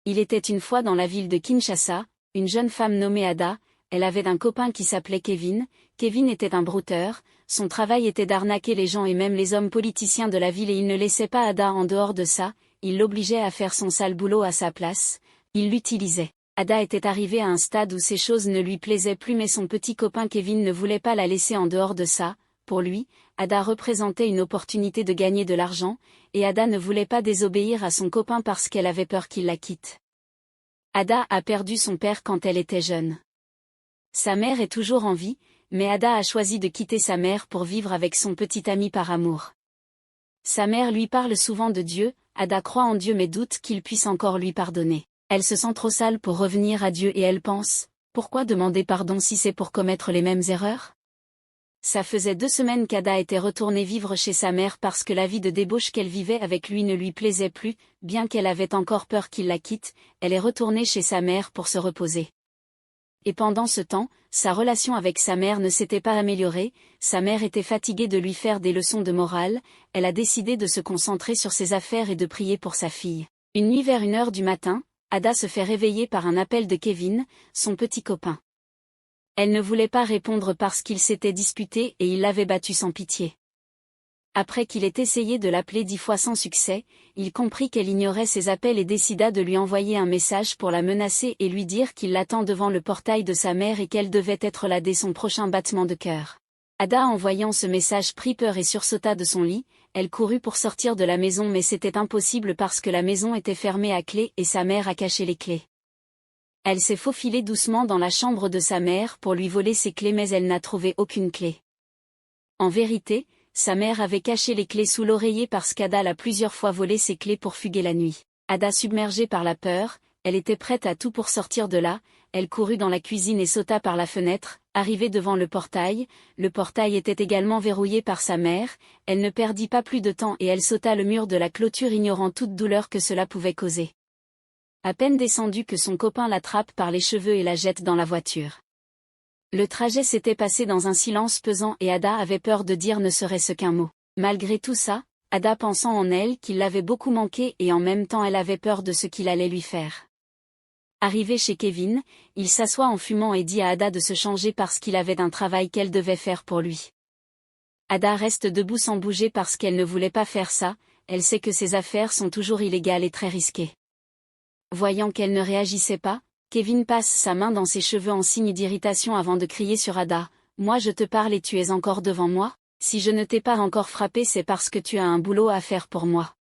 Il était une fois dans la ville de Kinshasa, une jeune femme nommée Ada. Elle avait un copain qui s'appelait Kevin. Kevin était un brouteur, son travail était d'arnaquer les gens et même les hommes politiciens de la ville et il ne laissait pas Ada en dehors de ça, il l'obligeait à faire son sale boulot à sa place, il l'utilisait. Ada était arrivée à un stade où ces choses ne lui plaisaient plus mais son petit copain Kevin ne voulait pas la laisser en dehors de ça. Pour lui, Ada représentait une opportunité de gagner de l'argent, et Ada ne voulait pas désobéir à son copain parce qu'elle avait peur qu'il la quitte. Ada a perdu son père quand elle était jeune. Sa mère est toujours en vie, mais Ada a choisi de quitter sa mère pour vivre avec son petit ami par amour. Sa mère lui parle souvent de Dieu, Ada croit en Dieu mais doute qu'il puisse encore lui pardonner. Elle se sent trop sale pour revenir à Dieu et elle pense, pourquoi demander pardon si c'est pour commettre les mêmes erreurs? Ça faisait 2 semaines qu'Ada était retournée vivre chez sa mère parce que la vie de débauche qu'elle vivait avec lui ne lui plaisait plus, bien qu'elle avait encore peur qu'il la quitte, elle est retournée chez sa mère pour se reposer. Et pendant ce temps, sa relation avec sa mère ne s'était pas améliorée, sa mère était fatiguée de lui faire des leçons de morale, elle a décidé de se concentrer sur ses affaires et de prier pour sa fille. Une nuit vers 1h du matin, Ada se fait réveiller par un appel de Kevin, son petit copain. Elle ne voulait pas répondre parce qu'ils s'étaient disputés et il l'avait battue sans pitié. Après qu'il ait essayé de l'appeler 10 fois sans succès, il comprit qu'elle ignorait ses appels et décida de lui envoyer un message pour la menacer et lui dire qu'il l'attend devant le portail de sa mère et qu'elle devait être là dès son prochain battement de cœur. Ada en voyant ce message prit peur et sursauta de son lit, elle courut pour sortir de la maison mais c'était impossible parce que la maison était fermée à clé et sa mère a caché les clés. Elle s'est faufilée doucement dans la chambre de sa mère pour lui voler ses clés mais elle n'a trouvé aucune clé. En vérité, sa mère avait caché les clés sous l'oreiller parce qu'Ada l'a plusieurs fois volé ses clés pour fuguer la nuit. Ada submergée par la peur, elle était prête à tout pour sortir de là, elle courut dans la cuisine et sauta par la fenêtre, arrivée devant le portail était également verrouillé par sa mère, elle ne perdit pas plus de temps et elle sauta le mur de la clôture ignorant toute douleur que cela pouvait causer. À peine descendue que son copain l'attrape par les cheveux et la jette dans la voiture. Le trajet s'était passé dans un silence pesant et Ada avait peur de dire ne serait-ce qu'un mot. Malgré tout ça, Ada pensant en elle qu'il l'avait beaucoup manqué et en même temps elle avait peur de ce qu'il allait lui faire. Arrivé chez Kevin, il s'assoit en fumant et dit à Ada de se changer parce qu'il avait un travail qu'elle devait faire pour lui. Ada reste debout sans bouger parce qu'elle ne voulait pas faire ça, elle sait que ses affaires sont toujours illégales et très risquées. Voyant qu'elle ne réagissait pas, Kevin passe sa main dans ses cheveux en signe d'irritation avant de crier sur Ada, « Moi je te parle et tu es encore devant moi? Si je ne t'ai pas encore frappé c'est parce que tu as un boulot à faire pour moi. »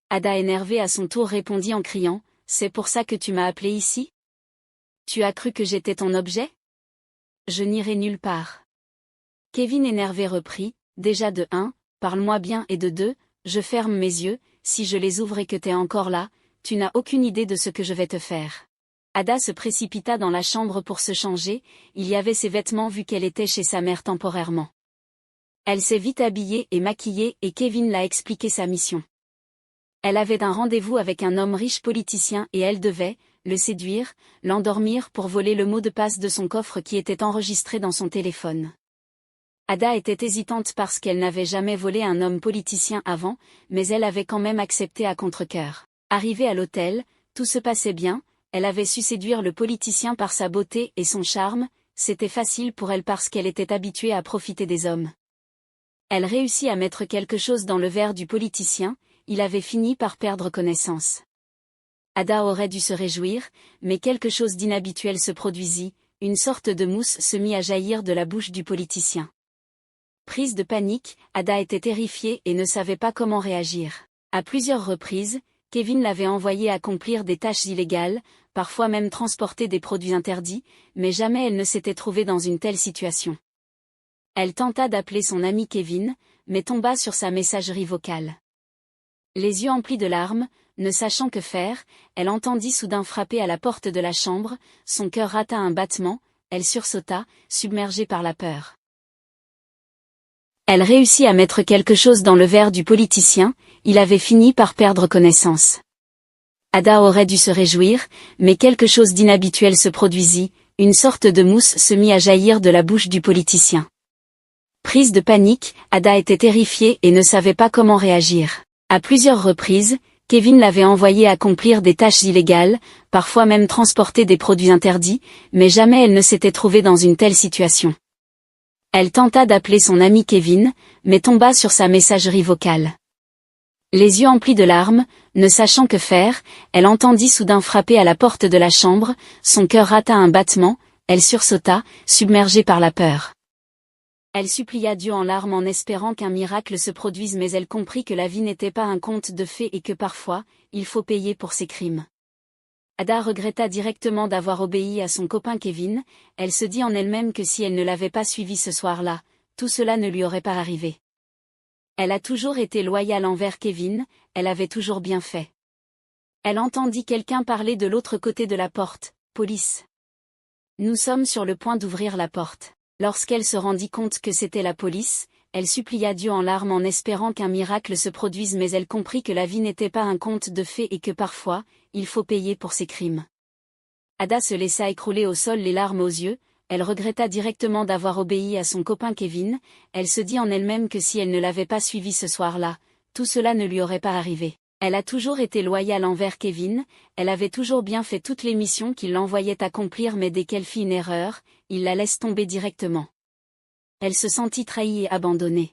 Ada énervée à son tour répondit en criant, « C'est pour ça que tu m'as appelé ici? Tu as cru que j'étais ton objet? Je n'irai nulle part. » Kevin énervé reprit, « Déjà de 1, parle-moi bien et de 2, je ferme mes yeux, si je les ouvre et que t'es encore là, tu n'as aucune idée de ce que je vais te faire. » Ada se précipita dans la chambre pour se changer, il y avait ses vêtements vu qu'elle était chez sa mère temporairement. Elle s'est vite habillée et maquillée et Kevin l'a expliqué sa mission. Elle avait un rendez-vous avec un homme riche politicien et elle devait le séduire, l'endormir pour voler le mot de passe de son coffre qui était enregistré dans son téléphone. Ada était hésitante parce qu'elle n'avait jamais volé un homme politicien avant, mais elle avait quand même accepté à contre-cœur. Arrivée à l'hôtel, tout se passait bien. Elle avait su séduire le politicien par sa beauté et son charme, c'était facile pour elle parce qu'elle était habituée à profiter des hommes. Elle réussit à mettre quelque chose dans le verre du politicien, il avait fini par perdre connaissance. Ada aurait dû se réjouir, mais quelque chose d'inhabituel se produisit, une sorte de mousse se mit à jaillir de la bouche du politicien. Prise de panique, Ada était terrifiée et ne savait pas comment réagir. À plusieurs reprises, Kevin l'avait envoyée accomplir des tâches illégales, parfois même transporter des produits interdits, mais jamais elle ne s'était trouvée dans une telle situation. Elle tenta d'appeler son ami Kevin, mais tomba sur sa messagerie vocale. Les yeux emplis de larmes, ne sachant que faire, elle entendit soudain frapper à la porte de la chambre, son cœur rata un battement, elle sursauta, submergée par la peur. Elle réussit à mettre quelque chose dans le verre du politicien, il avait fini par perdre connaissance. Ada aurait dû se réjouir, mais quelque chose d'inhabituel se produisit, une sorte de mousse se mit à jaillir de la bouche du politicien. Prise de panique, Ada était terrifiée et ne savait pas comment réagir. À plusieurs reprises, Kevin l'avait envoyée accomplir des tâches illégales, parfois même transporter des produits interdits, mais jamais elle ne s'était trouvée dans une telle situation. Elle tenta d'appeler son ami Kevin, mais tomba sur sa messagerie vocale. Les yeux emplis de larmes, ne sachant que faire, elle entendit soudain frapper à la porte de la chambre, son cœur rata un battement, elle sursauta, submergée par la peur. Elle supplia Dieu en larmes en espérant qu'un miracle se produise, mais elle comprit que la vie n'était pas un conte de fées et que parfois, il faut payer pour ses crimes. Ada regretta directement d'avoir obéi à son copain Kevin, elle se dit en elle-même que si elle ne l'avait pas suivi ce soir-là, tout cela ne lui aurait pas arrivé. Elle a toujours été loyale envers Kevin, elle avait toujours bien fait. Elle entendit quelqu'un parler de l'autre côté de la porte, « Police. » Nous sommes sur le point d'ouvrir la porte. Lorsqu'elle se rendit compte que c'était la police, elle supplia Dieu en larmes en espérant qu'un miracle se produise, mais elle comprit que la vie n'était pas un conte de fées et que parfois, il faut payer pour ses crimes. Ada se laissa écrouler au sol les larmes aux yeux, elle regretta directement d'avoir obéi à son copain Kevin, elle se dit en elle-même que si elle ne l'avait pas suivi ce soir-là, tout cela ne lui aurait pas arrivé. Elle a toujours été loyale envers Kevin, elle avait toujours bien fait toutes les missions qu'il l'envoyait accomplir, mais dès qu'elle fit une erreur, il la laisse tomber directement. Elle se sentit trahie et abandonnée.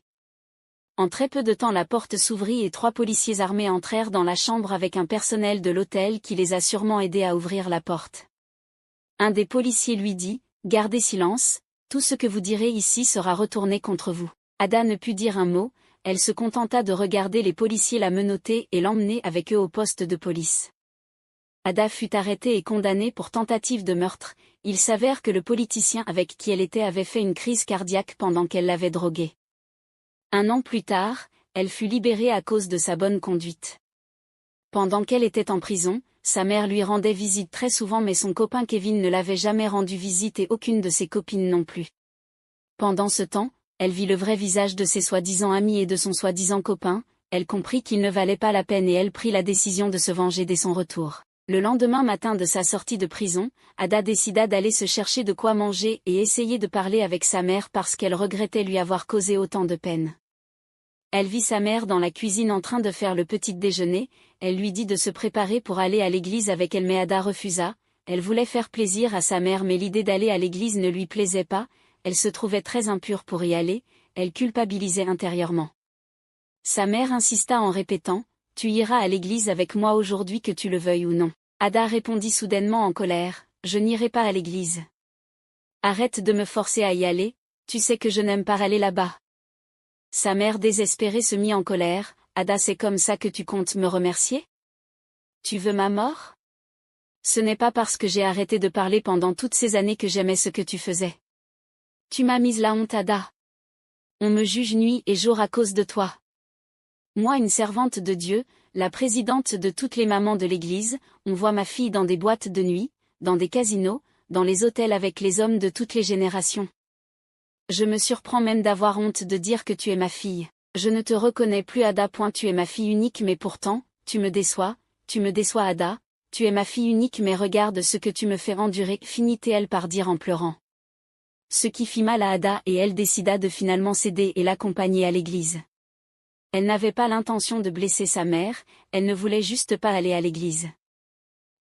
En très peu de temps la porte s'ouvrit et 3 policiers armés entrèrent dans la chambre avec un personnel de l'hôtel qui les a sûrement aidés à ouvrir la porte. Un des policiers lui dit, « Gardez silence, tout ce que vous direz ici sera retourné contre vous. » Ada ne put dire un mot, elle se contenta de regarder les policiers la menotter et l'emmener avec eux au poste de police. Ada fut arrêtée et condamnée pour tentative de meurtre, il s'avère que le politicien avec qui elle était avait fait une crise cardiaque pendant qu'elle l'avait droguée. 1 an plus tard, elle fut libérée à cause de sa bonne conduite. Pendant qu'elle était en prison, sa mère lui rendait visite très souvent, mais son copain Kevin ne l'avait jamais rendu visite et aucune de ses copines non plus. Pendant ce temps, elle vit le vrai visage de ses soi-disant amis et de son soi-disant copain, elle comprit qu'il ne valait pas la peine et elle prit la décision de se venger dès son retour. Le lendemain matin de sa sortie de prison, Ada décida d'aller se chercher de quoi manger et essayer de parler avec sa mère parce qu'elle regrettait lui avoir causé autant de peine. Elle vit sa mère dans la cuisine en train de faire le petit déjeuner, elle lui dit de se préparer pour aller à l'église avec elle, mais Ada refusa, elle voulait faire plaisir à sa mère mais l'idée d'aller à l'église ne lui plaisait pas, elle se trouvait très impure pour y aller, elle culpabilisait intérieurement. Sa mère insista en répétant, « Tu iras à l'église avec moi aujourd'hui que tu le veuilles ou non. » Ada répondit soudainement en colère, « Je n'irai pas à l'église. Arrête de me forcer à y aller, tu sais que je n'aime pas aller là-bas. » Sa mère désespérée se mit en colère, « Ada, c'est comme ça que tu comptes me remercier? Tu veux ma mort? Ce n'est pas parce que j'ai arrêté de parler pendant toutes ces années que j'aimais ce que tu faisais. Tu m'as mise la honte, Ada. On me juge nuit et jour à cause de toi. Moi, une servante de Dieu, la présidente de toutes les mamans de l'église, on voit ma fille dans des boîtes de nuit, dans des casinos, dans les hôtels avec les hommes de toutes les générations. Je me surprends même d'avoir honte de dire que tu es ma fille. Je ne te reconnais plus, Ada. Tu es ma fille unique, mais pourtant, tu me déçois, Ada. Tu es ma fille unique, mais regarde ce que tu me fais endurer, finit-elle par dire en pleurant. Ce qui fit mal à Ada et elle décida de finalement céder et l'accompagner à l'église. Elle n'avait pas l'intention de blesser sa mère, elle ne voulait juste pas aller à l'église.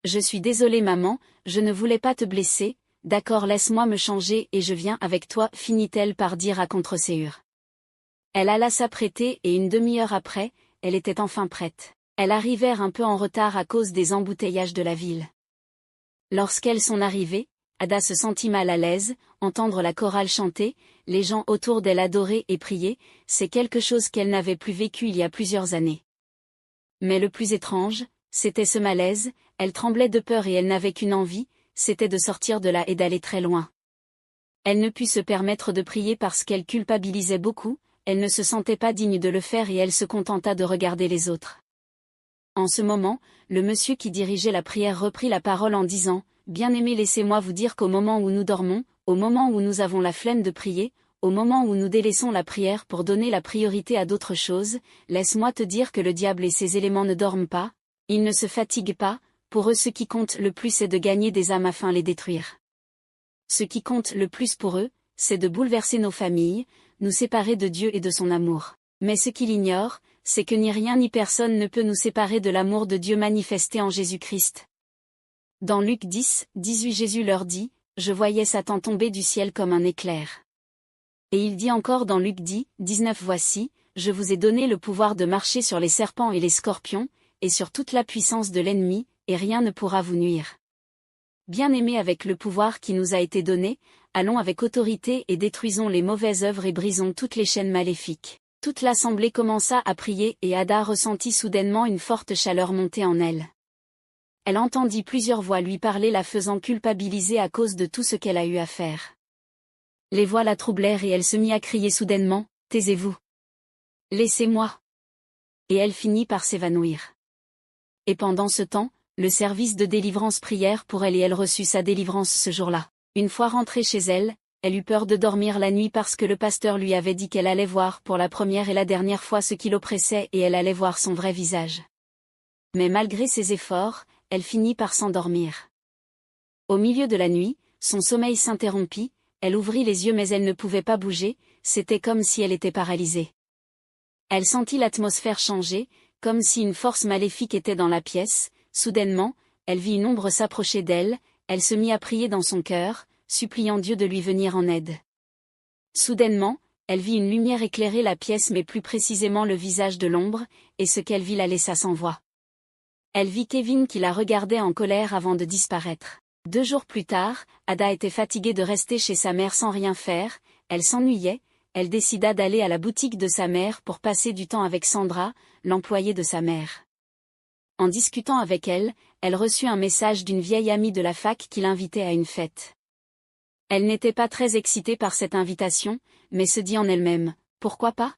Je suis désolée maman, je ne voulais pas te blesser, d'accord, laisse-moi me changer et je viens avec toi, finit-elle par dire à contre-séhur. Elle alla s'apprêter et une demi-heure après, elle était enfin prête. Elles arrivèrent un peu en retard à cause des embouteillages de la ville. Lorsqu'elles sont arrivées, Ada se sentit mal à l'aise, entendre la chorale chanter, les gens autour d'elle adorer et prier, c'est quelque chose qu'elle n'avait plus vécu il y a plusieurs années. Mais le plus étrange, c'était ce malaise, elle tremblait de peur et elle n'avait qu'une envie, c'était de sortir de là et d'aller très loin. Elle ne put se permettre de prier parce qu'elle culpabilisait beaucoup, elle ne se sentait pas digne de le faire et elle se contenta de regarder les autres. En ce moment, le monsieur qui dirigeait la prière reprit la parole en disant, « Bien-aimés, laissez-moi vous dire qu'au moment où nous dormons, au moment où nous avons la flemme de prier, au moment où nous délaissons la prière pour donner la priorité à d'autres choses, laisse-moi te dire que le diable et ses éléments ne dorment pas, ils ne se fatiguent pas, pour eux ce qui compte le plus c'est de gagner des âmes afin les détruire. Ce qui compte le plus pour eux, c'est de bouleverser nos familles, nous séparer de Dieu et de son amour. Mais ce qu'il ignore, c'est que ni rien ni personne ne peut nous séparer de l'amour de Dieu manifesté en Jésus-Christ. Dans Luc 10, 18 Jésus leur dit, « Je voyais Satan tomber du ciel comme un éclair. » Et il dit encore dans Luc 10, 19 « Voici, je vous ai donné le pouvoir de marcher sur les serpents et les scorpions, et sur toute la puissance de l'ennemi, et rien ne pourra vous nuire. » Bien-aimés, avec le pouvoir qui nous a été donné, allons avec autorité et détruisons les mauvaises œuvres et brisons toutes les chaînes maléfiques. Toute l'assemblée commença à prier et Ada ressentit soudainement une forte chaleur monter en elle. Elle entendit plusieurs voix lui parler, la faisant culpabiliser à cause de tout ce qu'elle a eu à faire. Les voix la troublèrent et elle se mit à crier soudainement, « Taisez-vous! Laissez-moi !» Et elle finit par s'évanouir. Et pendant ce temps, le service de délivrance prièrent pour elle et elle reçut sa délivrance ce jour-là. Une fois rentrée chez elle, elle eut peur de dormir la nuit parce que le pasteur lui avait dit qu'elle allait voir pour la première et la dernière fois ce qui l'oppressait et elle allait voir son vrai visage. Mais malgré ses efforts, elle finit par s'endormir. Au milieu de la nuit, son sommeil s'interrompit, elle ouvrit les yeux mais elle ne pouvait pas bouger, c'était comme si elle était paralysée. Elle sentit l'atmosphère changer, comme si une force maléfique était dans la pièce. Soudainement, elle vit une ombre s'approcher d'elle, elle se mit à prier dans son cœur, suppliant Dieu de lui venir en aide. Soudainement, elle vit une lumière éclairer la pièce mais plus précisément le visage de l'ombre, et ce qu'elle vit la laissa sans voix. Elle vit Kevin qui la regardait en colère avant de disparaître. 2 jours plus tard, Ada était fatiguée de rester chez sa mère sans rien faire, elle s'ennuyait, elle décida d'aller à la boutique de sa mère pour passer du temps avec Sandra, l'employée de sa mère. En discutant avec elle, elle reçut un message d'une vieille amie de la fac qui l'invitait à une fête. Elle n'était pas très excitée par cette invitation, mais se dit en elle-même, « Pourquoi pas ?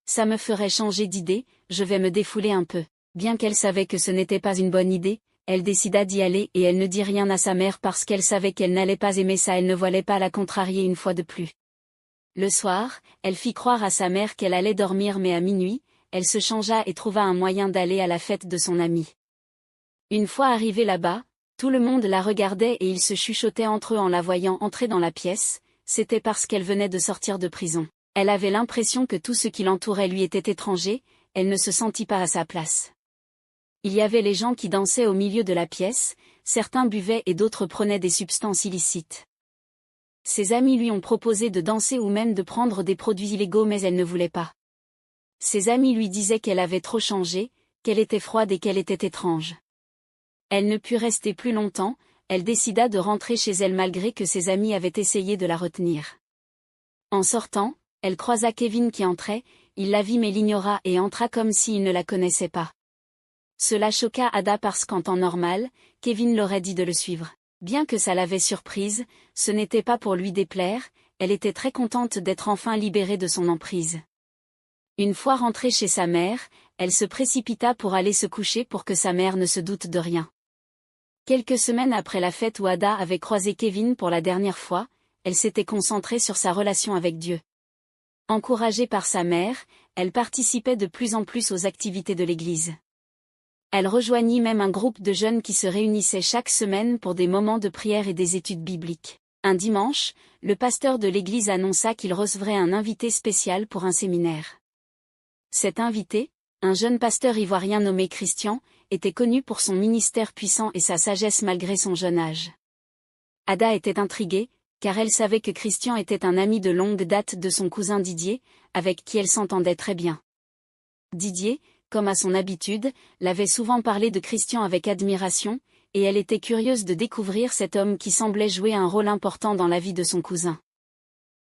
Ça me ferait changer d'idée, je vais me défouler un peu. » Bien qu'elle savait que ce n'était pas une bonne idée, elle décida d'y aller et elle ne dit rien à sa mère parce qu'elle savait qu'elle n'allait pas aimer ça, elle ne voulait pas la contrarier une fois de plus. Le soir, elle fit croire à sa mère qu'elle allait dormir mais à minuit, elle se changea et trouva un moyen d'aller à la fête de son amie. Une fois arrivée là-bas, tout le monde la regardait et ils se chuchotaient entre eux en la voyant entrer dans la pièce, c'était parce qu'elle venait de sortir de prison. Elle avait l'impression que tout ce qui l'entourait lui était étranger, elle ne se sentit pas à sa place. Il y avait les gens qui dansaient au milieu de la pièce, certains buvaient et d'autres prenaient des substances illicites. Ses amis lui ont proposé de danser ou même de prendre des produits illégaux mais elle ne voulait pas. Ses amis lui disaient qu'elle avait trop changé, qu'elle était froide et qu'elle était étrange. Elle ne put rester plus longtemps, elle décida de rentrer chez elle malgré que ses amis avaient essayé de la retenir. En sortant, elle croisa Kevin qui entrait, il la vit mais l'ignora et entra comme s'il ne la connaissait pas. Cela choqua Ada parce qu'en temps normal, Kevin l'aurait dit de le suivre. Bien que ça l'avait surprise, ce n'était pas pour lui déplaire, elle était très contente d'être enfin libérée de son emprise. Une fois rentrée chez sa mère, elle se précipita pour aller se coucher pour que sa mère ne se doute de rien. Quelques semaines après la fête où Ada avait croisé Kevin pour la dernière fois, elle s'était concentrée sur sa relation avec Dieu. Encouragée par sa mère, elle participait de plus en plus aux activités de l'église. Elle rejoignit même un groupe de jeunes qui se réunissaient chaque semaine pour des moments de prière et des études bibliques. Un dimanche, le pasteur de l'église annonça qu'il recevrait un invité spécial pour un séminaire. Cet invité, un jeune pasteur ivoirien nommé Christian, était connu pour son ministère puissant et sa sagesse malgré son jeune âge. Ada était intriguée, car elle savait que Christian était un ami de longue date de son cousin Didier, avec qui elle s'entendait très bien. Didier, comme à son habitude, l'avait souvent parlé de Christian avec admiration, et elle était curieuse de découvrir cet homme qui semblait jouer un rôle important dans la vie de son cousin.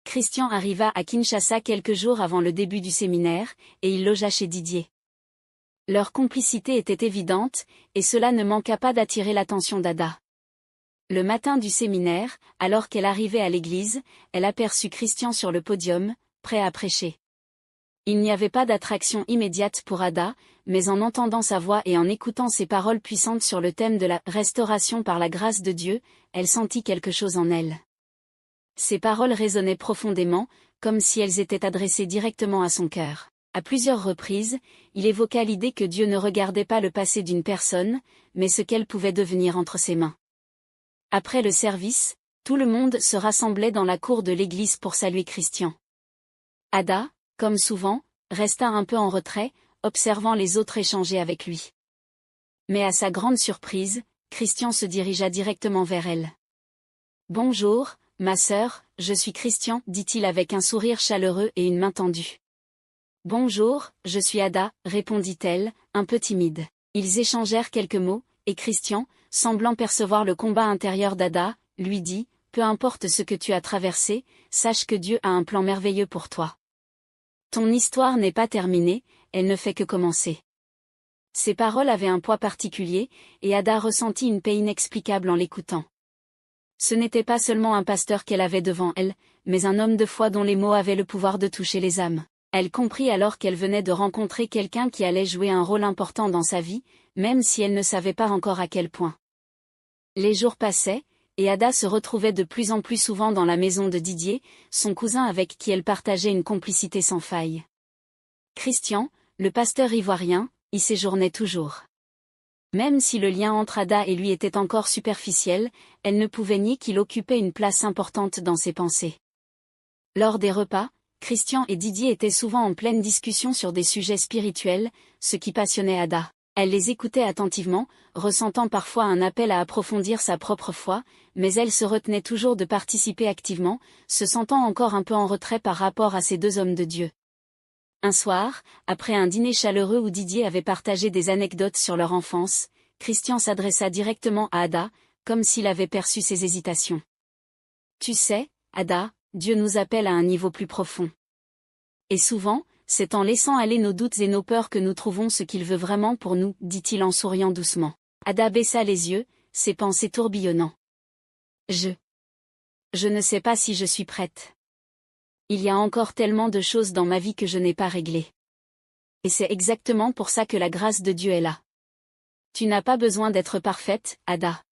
Christian arriva à Kinshasa quelques jours avant le début du séminaire, et il logea chez Didier. Leur complicité était évidente, et cela ne manqua pas d'attirer l'attention d'Ada. Le matin du séminaire, alors qu'elle arrivait à l'église, elle aperçut Christian sur le podium, prêt à prêcher. Il n'y avait pas d'attraction immédiate pour Ada, mais en entendant sa voix et en écoutant ses paroles puissantes sur le thème de la restauration par la grâce de Dieu, elle sentit quelque chose en elle. Ces paroles résonnaient profondément, comme si elles étaient adressées directement à son cœur. À plusieurs reprises, il évoqua l'idée que Dieu ne regardait pas le passé d'une personne, mais ce qu'elle pouvait devenir entre ses mains. Après le service, tout le monde se rassemblait dans la cour de l'église pour saluer Christian. Ada, comme souvent, resta un peu en retrait, observant les autres échanger avec lui. Mais à sa grande surprise, Christian se dirigea directement vers elle. « Bonjour, ma sœur, je suis Christian, dit-il avec un sourire chaleureux et une main tendue. « Bonjour, je suis Ada, répondit-elle, un peu timide. Ils échangèrent quelques mots, et Christian, semblant percevoir le combat intérieur d'Ada, lui dit « Peu importe ce que tu as traversé, sache que Dieu a un plan merveilleux pour toi. Ton histoire n'est pas terminée, elle ne fait que commencer. » Ces paroles avaient un poids particulier, et Ada ressentit une paix inexplicable en l'écoutant. Ce n'était pas seulement un pasteur qu'elle avait devant elle, mais un homme de foi dont les mots avaient le pouvoir de toucher les âmes. Elle comprit alors qu'elle venait de rencontrer quelqu'un qui allait jouer un rôle important dans sa vie, même si elle ne savait pas encore à quel point. Les jours passaient, et Ada se retrouvait de plus en plus souvent dans la maison de Didier, son cousin avec qui elle partageait une complicité sans faille. Christian, le pasteur ivoirien, y séjournait toujours. Même si le lien entre Ada et lui était encore superficiel, elle ne pouvait nier qu'il occupait une place importante dans ses pensées. Lors des repas, Christian et Didier étaient souvent en pleine discussion sur des sujets spirituels, ce qui passionnait Ada. Elle les écoutait attentivement, ressentant parfois un appel à approfondir sa propre foi, mais elle se retenait toujours de participer activement, se sentant encore un peu en retrait par rapport à ces deux hommes de Dieu. Un soir, après un dîner chaleureux où Didier avait partagé des anecdotes sur leur enfance, Christian s'adressa directement à Ada, comme s'il avait perçu ses hésitations. « Tu sais, Ada, Dieu nous appelle à un niveau plus profond. Et souvent, c'est en laissant aller nos doutes et nos peurs que nous trouvons ce qu'il veut vraiment pour nous, dit-il en souriant doucement. » Ada baissa les yeux, ses pensées tourbillonnant. « Je ne sais pas si je suis prête. Il y a encore tellement de choses dans ma vie que je n'ai pas réglées. Et c'est exactement pour ça que la grâce de Dieu est là. Tu n'as pas besoin d'être parfaite, Ada.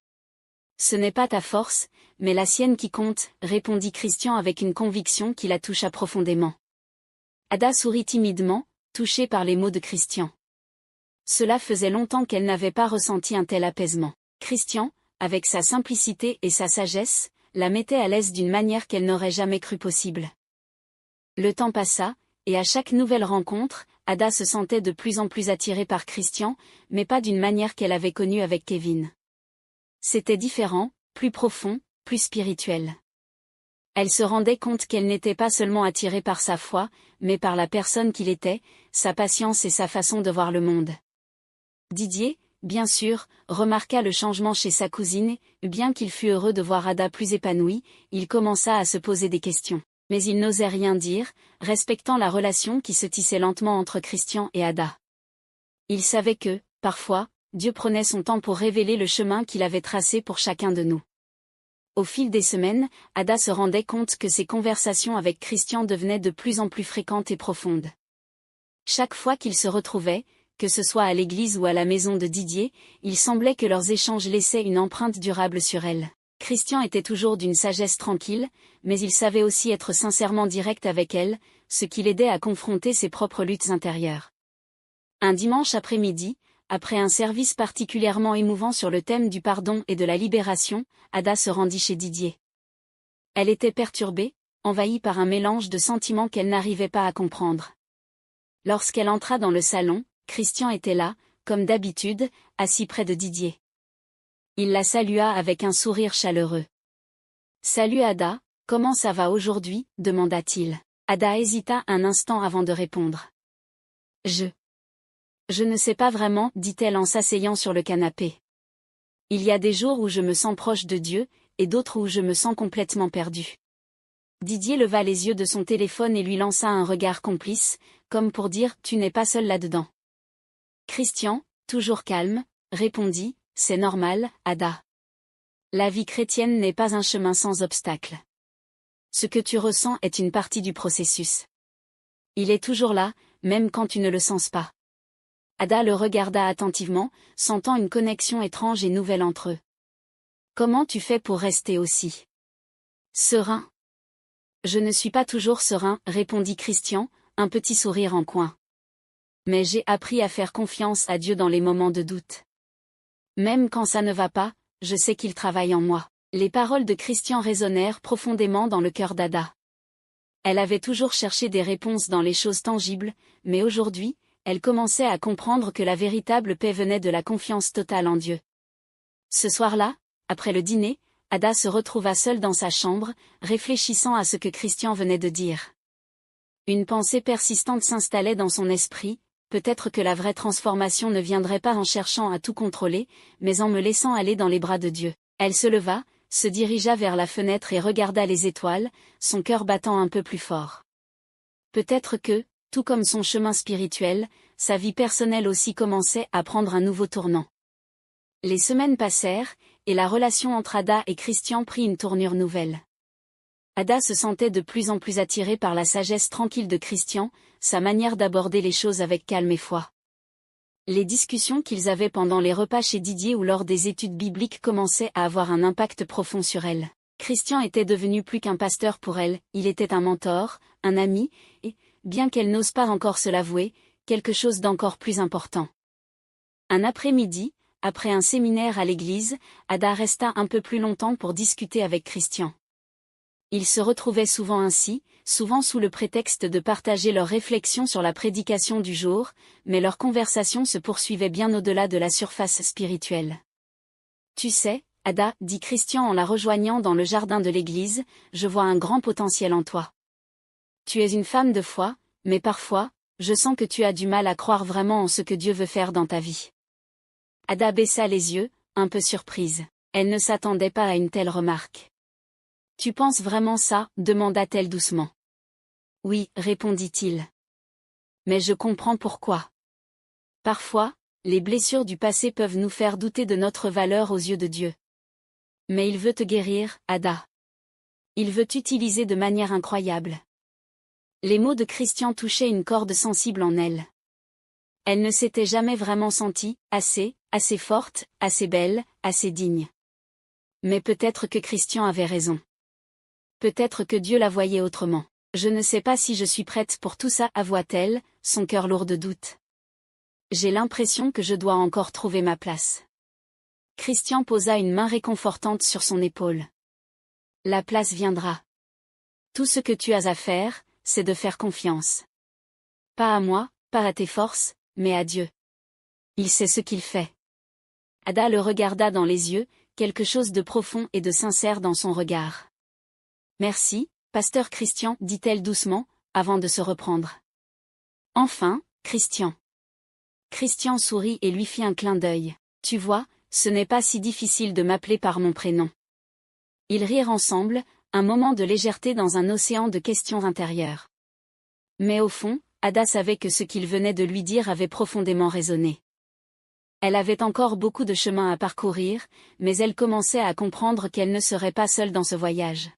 Ce n'est pas ta force, mais la sienne qui compte, répondit Christian avec une conviction qui la toucha profondément. Ada sourit timidement, touchée par les mots de Christian. Cela faisait longtemps qu'elle n'avait pas ressenti un tel apaisement. Christian, avec sa simplicité et sa sagesse, la mettait à l'aise d'une manière qu'elle n'aurait jamais cru possible. Le temps passa, et à chaque nouvelle rencontre, Ada se sentait de plus en plus attirée par Christian, mais pas d'une manière qu'elle avait connue avec Kevin. C'était différent, plus profond, plus spirituel. Elle se rendait compte qu'elle n'était pas seulement attirée par sa foi, mais par la personne qu'il était, sa patience et sa façon de voir le monde. Didier, bien sûr, remarqua le changement chez sa cousine, bien qu'il fût heureux de voir Ada plus épanouie, il commença à se poser des questions. Mais il n'osait rien dire, respectant la relation qui se tissait lentement entre Christian et Ada. Il savait que, parfois, Dieu prenait son temps pour révéler le chemin qu'il avait tracé pour chacun de nous. Au fil des semaines, Ada se rendait compte que ses conversations avec Christian devenaient de plus en plus fréquentes et profondes. Chaque fois qu'ils se retrouvaient, que ce soit à l'église ou à la maison de Didier, il semblait que leurs échanges laissaient une empreinte durable sur elle. Christian était toujours d'une sagesse tranquille, mais il savait aussi être sincèrement direct avec elle, ce qui l'aidait à confronter ses propres luttes intérieures. Un dimanche après-midi, après un service particulièrement émouvant sur le thème du pardon et de la libération, Ada se rendit chez Didier. Elle était perturbée, envahie par un mélange de sentiments qu'elle n'arrivait pas à comprendre. Lorsqu'elle entra dans le salon, Christian était là, comme d'habitude, assis près de Didier. Il la salua avec un sourire chaleureux. « Salut Ada, comment ça va aujourd'hui ?» demanda-t-il. Ada hésita un instant avant de répondre. « Je ne sais pas vraiment, dit-elle en s'asseyant sur le canapé. Il y a des jours où je me sens proche de Dieu, et d'autres où je me sens complètement perdue. » Didier leva les yeux de son téléphone et lui lança un regard complice, comme pour dire « Tu n'es pas seul là-dedans. » Christian, toujours calme, répondit « C'est normal, Ada. La vie chrétienne n'est pas un chemin sans obstacles. Ce que tu ressens est une partie du processus. Il est toujours là, même quand tu ne le sens pas. » Ada le regarda attentivement, sentant une connexion étrange et nouvelle entre eux. « Comment tu fais pour rester aussi serein ?» « Je ne suis pas toujours serein, répondit Christian, un petit sourire en coin. Mais j'ai appris à faire confiance à Dieu dans les moments de doute. Même quand ça ne va pas, je sais qu'il travaille en moi. » Les paroles de Christian résonnèrent profondément dans le cœur d'Ada. Elle avait toujours cherché des réponses dans les choses tangibles, mais aujourd'hui, elle commençait à comprendre que la véritable paix venait de la confiance totale en Dieu. Ce soir-là, après le dîner, Ada se retrouva seule dans sa chambre, réfléchissant à ce que Christian venait de dire. Une pensée persistante s'installait dans son esprit, peut-être que la vraie transformation ne viendrait pas en cherchant à tout contrôler, mais en me laissant aller dans les bras de Dieu. Elle se leva, se dirigea vers la fenêtre et regarda les étoiles, son cœur battant un peu plus fort. Peut-être que, tout comme son chemin spirituel, sa vie personnelle aussi commençait à prendre un nouveau tournant. Les semaines passèrent, et la relation entre Ada et Christian prit une tournure nouvelle. Ada se sentait de plus en plus attirée par la sagesse tranquille de Christian, sa manière d'aborder les choses avec calme et foi. Les discussions qu'ils avaient pendant les repas chez Didier ou lors des études bibliques commençaient à avoir un impact profond sur elle. Christian était devenu plus qu'un pasteur pour elle, il était un mentor, un ami, et, bien qu'elle n'ose pas encore se l'avouer, quelque chose d'encore plus important. Un après-midi, après un séminaire à l'église, Ada resta un peu plus longtemps pour discuter avec Christian. Ils se retrouvaient souvent ainsi, souvent sous le prétexte de partager leurs réflexions sur la prédication du jour, mais leur conversation se poursuivait bien au-delà de la surface spirituelle. « Tu sais, Ada, dit Christian en la rejoignant dans le jardin de l'église, je vois un grand potentiel en toi. Tu es une femme de foi, mais parfois, je sens que tu as du mal à croire vraiment en ce que Dieu veut faire dans ta vie. » Ada baissa les yeux, un peu surprise. Elle ne s'attendait pas à une telle remarque. « Tu penses vraiment ça ?» demanda-t-elle doucement. « Oui, répondit-il. Mais je comprends pourquoi. Parfois, les blessures du passé peuvent nous faire douter de notre valeur aux yeux de Dieu. Mais il veut te guérir, Ada. Il veut t'utiliser de manière incroyable. » Les mots de Christian touchaient une corde sensible en elle. Elle ne s'était jamais vraiment sentie assez forte, assez belle, assez digne. Mais peut-être que Christian avait raison. Peut-être que Dieu la voyait autrement. « Je ne sais pas si je suis prête pour tout ça, avoua-t-elle, son cœur lourd de doute. J'ai l'impression que je dois encore trouver ma place. » Christian posa une main réconfortante sur son épaule. « La place viendra. Tout ce que tu as à faire, c'est de faire confiance. Pas à moi, pas à tes forces, mais à Dieu. Il sait ce qu'il fait. » Ada le regarda dans les yeux, quelque chose de profond et de sincère dans son regard. « Merci, pasteur Christian, dit-elle doucement, avant de se reprendre. « Enfin, Christian. » Christian sourit et lui fit un clin d'œil. « Tu vois, ce n'est pas si difficile de m'appeler par mon prénom. » Ils rirent ensemble, un moment de légèreté dans un océan de questions intérieures. Mais au fond, Ada savait que ce qu'il venait de lui dire avait profondément résonné. Elle avait encore beaucoup de chemin à parcourir, mais elle commençait à comprendre qu'elle ne serait pas seule dans ce voyage.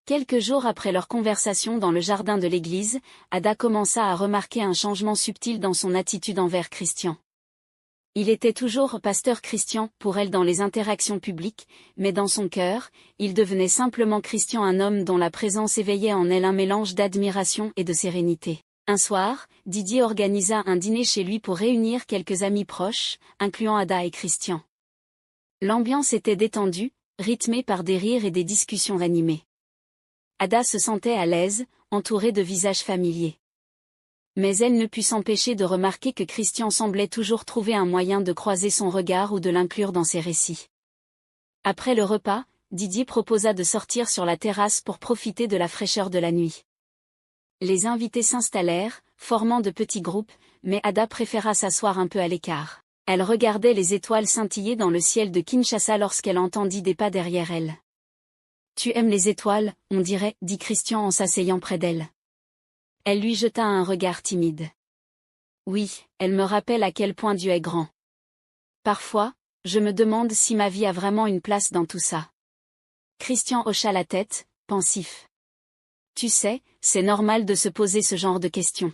Quelques jours après leur conversation dans le jardin de l'église, Ada commença à remarquer un changement subtil dans son attitude envers Christian. Il était toujours pasteur Christian pour elle dans les interactions publiques, mais dans son cœur, il devenait simplement Christian, un homme dont la présence éveillait en elle un mélange d'admiration et de sérénité. Un soir, Didier organisa un dîner chez lui pour réunir quelques amis proches, incluant Ada et Christian. L'ambiance était détendue, rythmée par des rires et des discussions animées. Ada se sentait à l'aise, entourée de visages familiers. Mais elle ne put s'empêcher de remarquer que Christian semblait toujours trouver un moyen de croiser son regard ou de l'inclure dans ses récits. Après le repas, Didier proposa de sortir sur la terrasse pour profiter de la fraîcheur de la nuit. Les invités s'installèrent, formant de petits groupes, mais Ada préféra s'asseoir un peu à l'écart. Elle regardait les étoiles scintiller dans le ciel de Kinshasa lorsqu'elle entendit des pas derrière elle. « Tu aimes les étoiles, on dirait, » dit Christian en s'asseyant près d'elle. Elle lui jeta un regard timide. « Oui, elle me rappelle à quel point Dieu est grand. Parfois, je me demande si ma vie a vraiment une place dans tout ça. » Christian hocha la tête, pensif. « Tu sais, c'est normal de se poser ce genre de questions.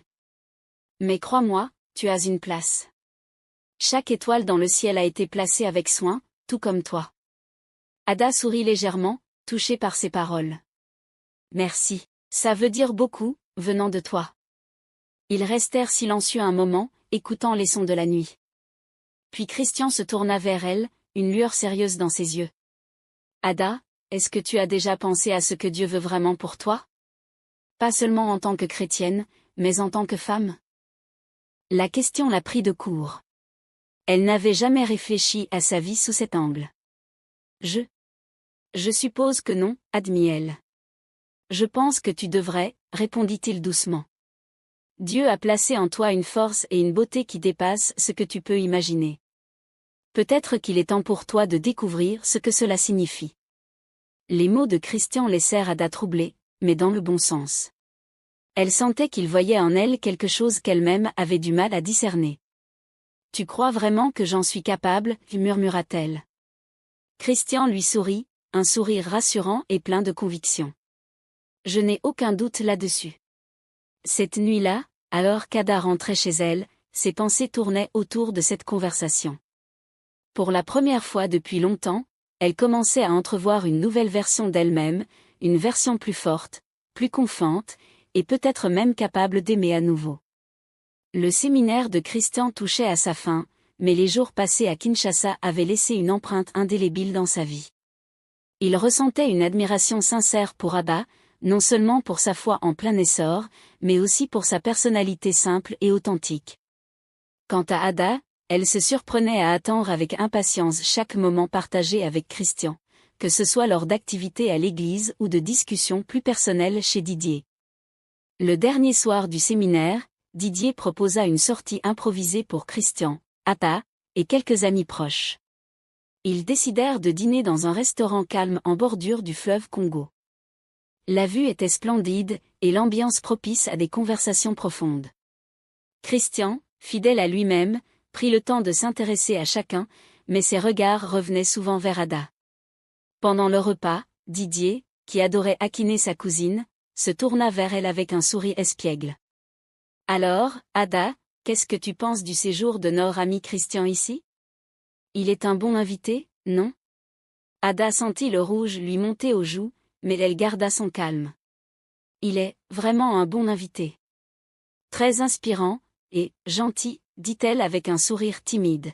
Mais crois-moi, tu as une place. Chaque étoile dans le ciel a été placée avec soin, tout comme toi. » Ada sourit légèrement, touchée par ces paroles. « Merci. Ça veut dire beaucoup, venant de toi. » Ils restèrent silencieux un moment, écoutant les sons de la nuit. Puis Christian se tourna vers elle, une lueur sérieuse dans ses yeux. « Ada, est-ce que tu as déjà pensé à ce que Dieu veut vraiment pour toi? Pas seulement en tant que chrétienne, mais en tant que femme. » La question la prit de court. Elle n'avait jamais réfléchi à sa vie sous cet angle. Je suppose que non, admit-elle. Je pense que tu devrais, répondit-il doucement. Dieu a placé en toi une force et une beauté qui dépassent ce que tu peux imaginer. Peut-être qu'il est temps pour toi de découvrir ce que cela signifie. Les mots de Christian laissèrent Ada troublée, mais dans le bon sens. Elle sentait qu'il voyait en elle quelque chose qu'elle-même avait du mal à discerner. « Tu crois vraiment que j'en suis capable ?» murmura-t-elle. Christian lui sourit, un sourire rassurant et plein de conviction. « Je n'ai aucun doute là-dessus. » Cette nuit-là, alors qu'Ada rentrait chez elle, ses pensées tournaient autour de cette conversation. Pour la première fois depuis longtemps, elle commençait à entrevoir une nouvelle version d'elle-même, une version plus forte, plus confiante, et peut-être même capable d'aimer à nouveau. Le séminaire de Christian touchait à sa fin, mais les jours passés à Kinshasa avaient laissé une empreinte indélébile dans sa vie. Il ressentait une admiration sincère pour Ada, non seulement pour sa foi en plein essor, mais aussi pour sa personnalité simple et authentique. Quant à Ada, elle se surprenait à attendre avec impatience chaque moment partagé avec Christian, que ce soit lors d'activités à l'église ou de discussions plus personnelles chez Didier. Le dernier soir du séminaire, Didier proposa une sortie improvisée pour Christian, Ada, et quelques amis proches. Ils décidèrent de dîner dans un restaurant calme en bordure du fleuve Congo. La vue était splendide, et l'ambiance propice à des conversations profondes. Christian, fidèle à lui-même, prit le temps de s'intéresser à chacun, mais ses regards revenaient souvent vers Ada. Pendant le repas, Didier, qui adorait taquiner sa cousine, se tourna vers elle avec un sourire espiègle. « Alors, Ada, qu'est-ce que tu penses du séjour de notre ami Christian ici? Il est un bon invité, non ?» Ada sentit le rouge lui monter aux joues, mais elle garda son calme. « Il est vraiment un bon invité. Très inspirant, et gentil, dit-elle avec un sourire timide.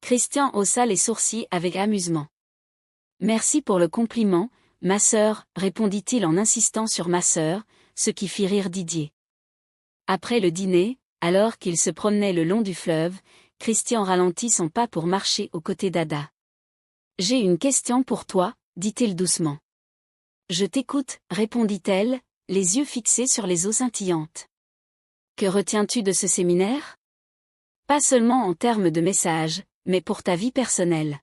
Christian haussa les sourcils avec amusement. « Merci pour le compliment, ma sœur, répondit-il en insistant sur ma sœur, ce qui fit rire Didier. Après le dîner, alors qu'il se promenait le long du fleuve, Christian ralentit son pas pour marcher aux côtés d'Ada. « J'ai une question pour toi, dit-il doucement. »« Je t'écoute, répondit-elle, les yeux fixés sur les eaux scintillantes. »« Que retiens-tu de ce séminaire ? Pas seulement en termes de message, mais pour ta vie personnelle. »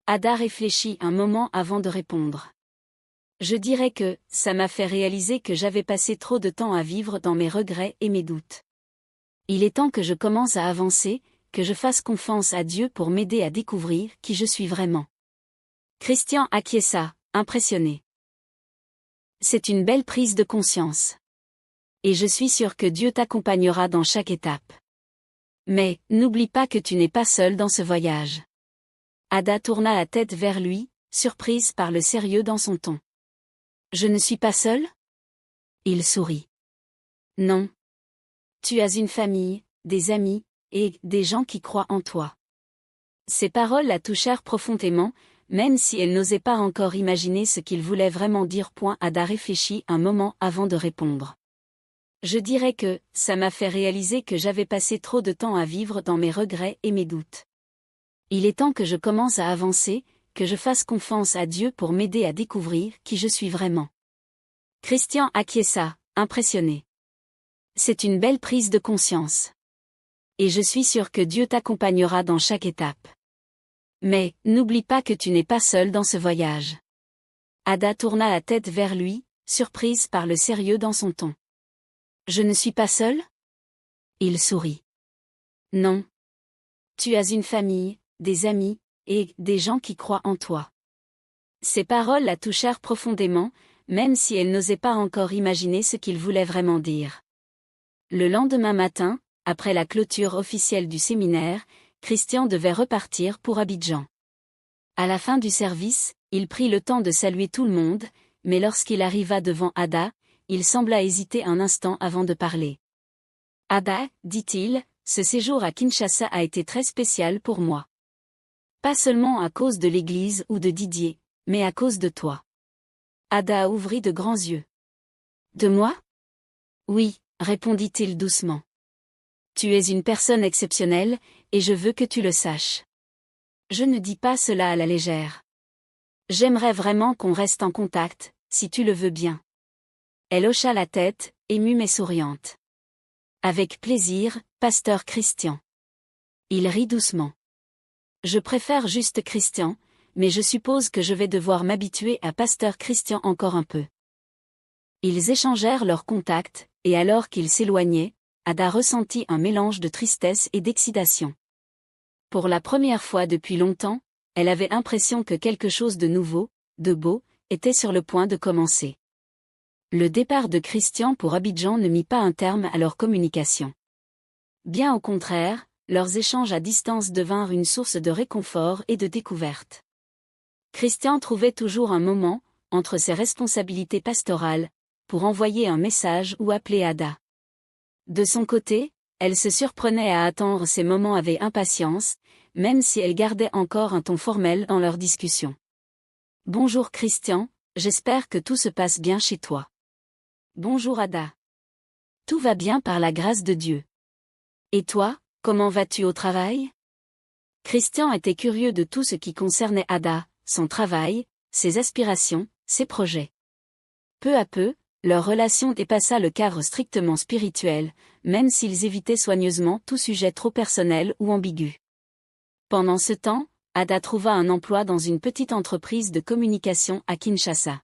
Ada réfléchit un moment avant de répondre. « Je dirais que, ça m'a fait réaliser que j'avais passé trop de temps à vivre dans mes regrets et mes doutes. Il est temps que je commence à avancer, que je fasse confiance à Dieu pour m'aider à découvrir qui je suis vraiment. » Christian acquiesça, impressionné. « C'est une belle prise de conscience. Et je suis sûr que Dieu t'accompagnera dans chaque étape. Mais, n'oublie pas que tu n'es pas seul dans ce voyage. » Ada tourna la tête vers lui, surprise par le sérieux dans son ton. « Je ne suis pas seule ? » Il sourit. « Non. Tu as une famille, des amis, et des gens qui croient en toi. » Ces paroles la touchèrent profondément, même si elle n'osait pas encore imaginer ce qu'il voulait vraiment dire. Ada réfléchit un moment avant de répondre. « Je dirais que, ça m'a fait réaliser que j'avais passé trop de temps à vivre dans mes regrets et mes doutes. Il est temps que je commence à avancer, que je fasse confiance à Dieu pour m'aider à découvrir qui je suis vraiment. » Christian acquiesça, impressionné. « C'est une belle prise de conscience. Et je suis sûr que Dieu t'accompagnera dans chaque étape. Mais, n'oublie pas que tu n'es pas seul dans ce voyage. » Ada tourna la tête vers lui, surprise par le sérieux dans son ton. « Je ne suis pas seule ? » Il sourit. « Non. Tu as une famille, des amis, et des gens qui croient en toi. » Ces paroles la touchèrent profondément, même si elle n'osait pas encore imaginer ce qu'il voulait vraiment dire. Le lendemain matin, après la clôture officielle du séminaire, Christian devait repartir pour Abidjan. À la fin du service, il prit le temps de saluer tout le monde, mais lorsqu'il arriva devant Ada, il sembla hésiter un instant avant de parler. « Ada, dit-il, ce séjour à Kinshasa a été très spécial pour moi. Pas seulement à cause de l'église ou de Didier, mais à cause de toi. » Ada ouvrit de grands yeux. « De moi ? » « Oui, répondit-il doucement. Tu es une personne exceptionnelle, et je veux que tu le saches. Je ne dis pas cela à la légère. J'aimerais vraiment qu'on reste en contact, si tu le veux bien. Elle hocha la tête, émue mais souriante. Avec plaisir, pasteur Christian. Il rit doucement. Je préfère juste Christian, mais je suppose que je vais devoir m'habituer à pasteur Christian encore un peu. Ils échangèrent leurs contacts, et alors qu'ils s'éloignaient, Ada ressentit un mélange de tristesse et d'excitation. Pour la première fois depuis longtemps, elle avait l'impression que quelque chose de nouveau, de beau, était sur le point de commencer. Le départ de Christian pour Abidjan ne mit pas un terme à leur communication. Bien au contraire, leurs échanges à distance devinrent une source de réconfort et de découverte. Christian trouvait toujours un moment, entre ses responsabilités pastorales, pour envoyer un message ou appeler Ada. De son côté, elle se surprenait à attendre ces moments avec impatience, même si elle gardait encore un ton formel dans leur discussion. « Bonjour Christian, j'espère que tout se passe bien chez toi. » « Bonjour Ada. Tout va bien par la grâce de Dieu. Et toi, comment vas-tu au travail ?» Christian était curieux de tout ce qui concernait Ada, son travail, ses aspirations, ses projets. Peu à peu, leur relation dépassa le cadre strictement spirituel, même s'ils évitaient soigneusement tout sujet trop personnel ou ambigu. Pendant ce temps, Ada trouva un emploi dans une petite entreprise de communication à Kinshasa.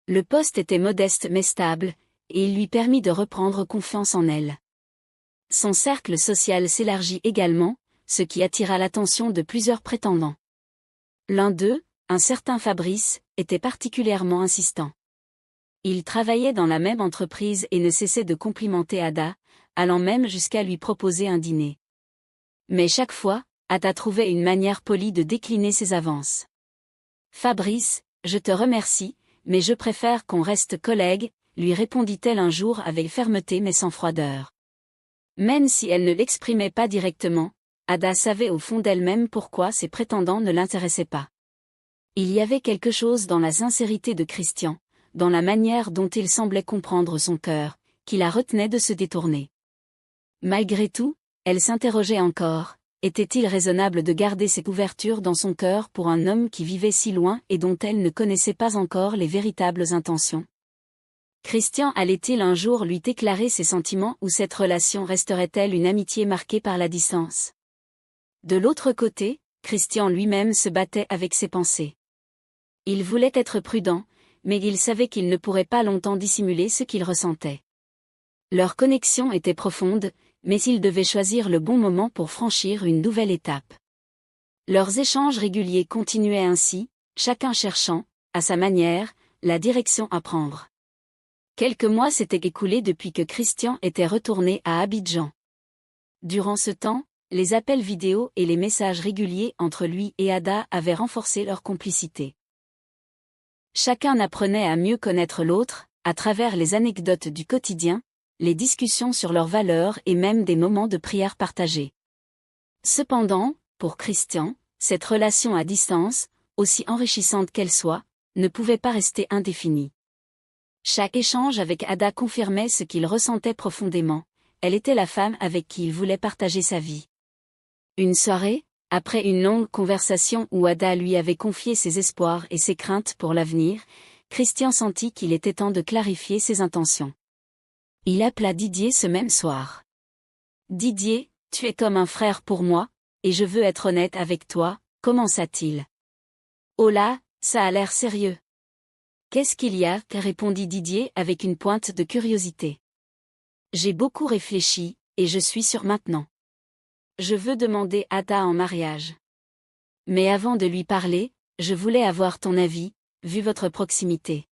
Le poste était modeste mais stable, et il lui permit de reprendre confiance en elle. Son cercle social s'élargit également, ce qui attira l'attention de plusieurs prétendants. L'un d'eux, un certain Fabrice, était particulièrement insistant. Il travaillait dans la même entreprise et ne cessait de complimenter Ada, allant même jusqu'à lui proposer un dîner. Mais chaque fois, Ada trouvait une manière polie de décliner ses avances. « Fabrice, je te remercie, mais je préfère qu'on reste collègues, lui répondit-elle un jour avec fermeté mais sans froideur. Même si elle ne l'exprimait pas directement, Ada savait au fond d'elle-même pourquoi ses prétendants ne l'intéressaient pas. Il y avait quelque chose dans la sincérité de Christian, dans la manière dont il semblait comprendre son cœur, qui la retenait de se détourner. Malgré tout, elle s'interrogeait encore. Était-il raisonnable de garder ses couvertures dans son cœur pour un homme qui vivait si loin et dont elle ne connaissait pas encore les véritables intentions? Christian allait-il un jour lui déclarer ses sentiments ou cette relation resterait-elle une amitié marquée par la distance? De l'autre côté, Christian lui-même se battait avec ses pensées. Il voulait être prudent, mais il savait qu'il ne pourrait pas longtemps dissimuler ce qu'il ressentait. Leur connexion était profonde, mais ils devaient choisir le bon moment pour franchir une nouvelle étape. Leurs échanges réguliers continuaient ainsi, chacun cherchant, à sa manière, la direction à prendre. Quelques mois s'étaient écoulés depuis que Christian était retourné à Abidjan. Durant ce temps, les appels vidéo et les messages réguliers entre lui et Ada avaient renforcé leur complicité. Chacun apprenait à mieux connaître l'autre, à travers les anecdotes du quotidien, les discussions sur leurs valeurs et même des moments de prière partagés. Cependant, pour Christian, cette relation à distance, aussi enrichissante qu'elle soit, ne pouvait pas rester indéfinie. Chaque échange avec Ada confirmait ce qu'il ressentait profondément, elle était la femme avec qui il voulait partager sa vie. Une soirée, après une longue conversation où Ada lui avait confié ses espoirs et ses craintes pour l'avenir, Christian sentit qu'il était temps de clarifier ses intentions. Il appela Didier ce même soir. « Didier, tu es comme un frère pour moi, et je veux être honnête avec toi, commença-t-il. »« Oh là, ça a l'air sérieux. »« Qu'est-ce qu'il y a ?» répondit Didier avec une pointe de curiosité. « J'ai beaucoup réfléchi, et je suis sûr maintenant. Je veux demander Ada en mariage. Mais avant de lui parler, je voulais avoir ton avis, vu votre proximité. »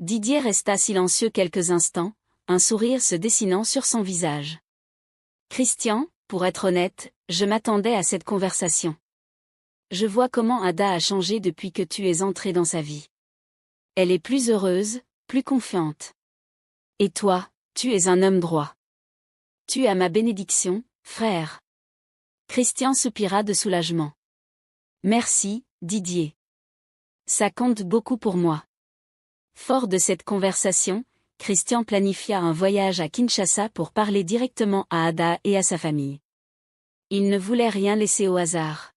Didier resta silencieux quelques instants, un sourire se dessinant sur son visage. « Christian, pour être honnête, je m'attendais à cette conversation. Je vois comment Ada a changé depuis que tu es entré dans sa vie. Elle est plus heureuse, plus confiante. Et toi, tu es un homme droit. Tu as ma bénédiction, frère. » Christian soupira de soulagement. « Merci, Didier. Ça compte beaucoup pour moi. » Fort de cette conversation, Christian planifia un voyage à Kinshasa pour parler directement à Ada et à sa famille. Il ne voulait rien laisser au hasard.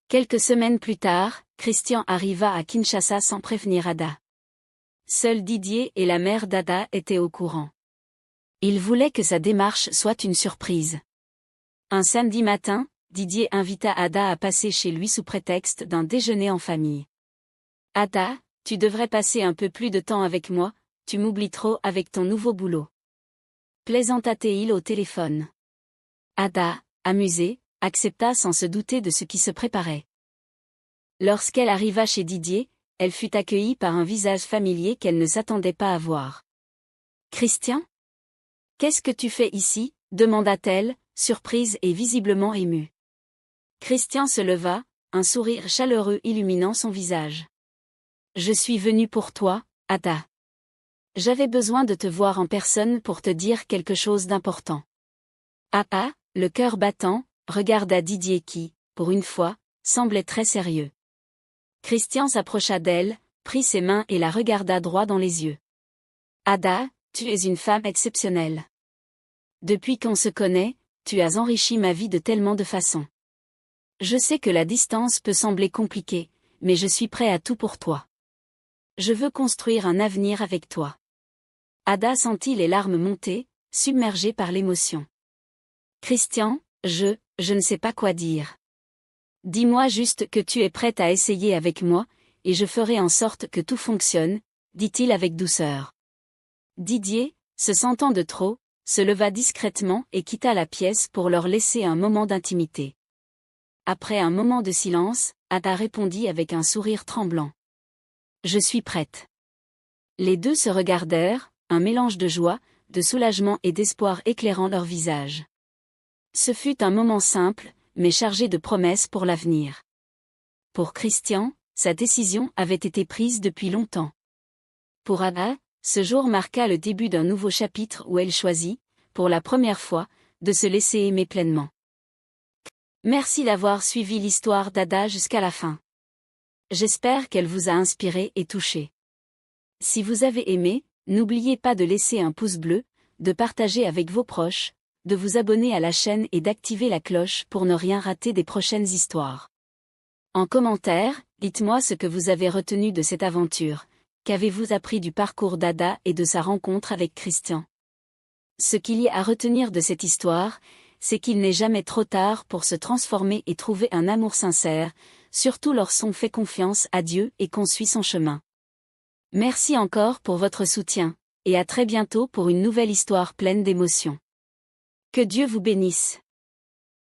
Quelques semaines plus tard, Christian arriva à Kinshasa sans prévenir Ada. Seuls Didier et la mère d'Ada étaient au courant. Il voulait que sa démarche soit une surprise. Un samedi matin, Didier invita Ada à passer chez lui sous prétexte d'un déjeuner en famille. « Ada, tu devrais passer un peu plus de temps avec moi, tu m'oublies trop avec ton nouveau boulot. » plaisanta-t-il au téléphone. Ada, amusée, accepta sans se douter de ce qui se préparait. Lorsqu'elle arriva chez Didier, elle fut accueillie par un visage familier qu'elle ne s'attendait pas à voir. « Christian ? Qu'est-ce que tu fais ici ? » demanda-t-elle, surprise et visiblement émue. Christian se leva, un sourire chaleureux illuminant son visage. « Je suis venu pour toi, Ada. J'avais besoin de te voir en personne pour te dire quelque chose d'important. » Ada, le cœur battant, regarda Didier qui, pour une fois, semblait très sérieux. Christian s'approcha d'elle, prit ses mains et la regarda droit dans les yeux. « Ada, tu es une femme exceptionnelle. Depuis qu'on se connaît, tu as enrichi ma vie de tellement de façons. Je sais que la distance peut sembler compliquée, mais je suis prêt à tout pour toi. Je veux construire un avenir avec toi. » Ada sentit les larmes monter, submergée par l'émotion. « Christian, je ne sais pas quoi dire. Dis-moi juste que tu es prête à essayer avec moi, et je ferai en sorte que tout fonctionne, » dit-il avec douceur. Didier, se sentant de trop, se leva discrètement et quitta la pièce pour leur laisser un moment d'intimité. Après un moment de silence, Ada répondit avec un sourire tremblant. « Je suis prête. » Les deux se regardèrent, un mélange de joie, de soulagement et d'espoir éclairant leur visage. Ce fut un moment simple, mais chargé de promesses pour l'avenir. Pour Christian, sa décision avait été prise depuis longtemps. Pour Ada, ce jour marqua le début d'un nouveau chapitre où elle choisit, pour la première fois, de se laisser aimer pleinement. Merci d'avoir suivi l'histoire d'Ada jusqu'à la fin. J'espère qu'elle vous a inspiré et touché. Si vous avez aimé, n'oubliez pas de laisser un pouce bleu, de partager avec vos proches, de vous abonner à la chaîne et d'activer la cloche pour ne rien rater des prochaines histoires. En commentaire, dites-moi ce que vous avez retenu de cette aventure. Qu'avez-vous appris du parcours d'Ada et de sa rencontre avec Christian? Ce qu'il y a à retenir de cette histoire, c'est qu'il n'est jamais trop tard pour se transformer et trouver un amour sincère, surtout lorsqu'on fait confiance à Dieu et qu'on suit son chemin. Merci encore pour votre soutien, et à très bientôt pour une nouvelle histoire pleine d'émotions. Que Dieu vous bénisse.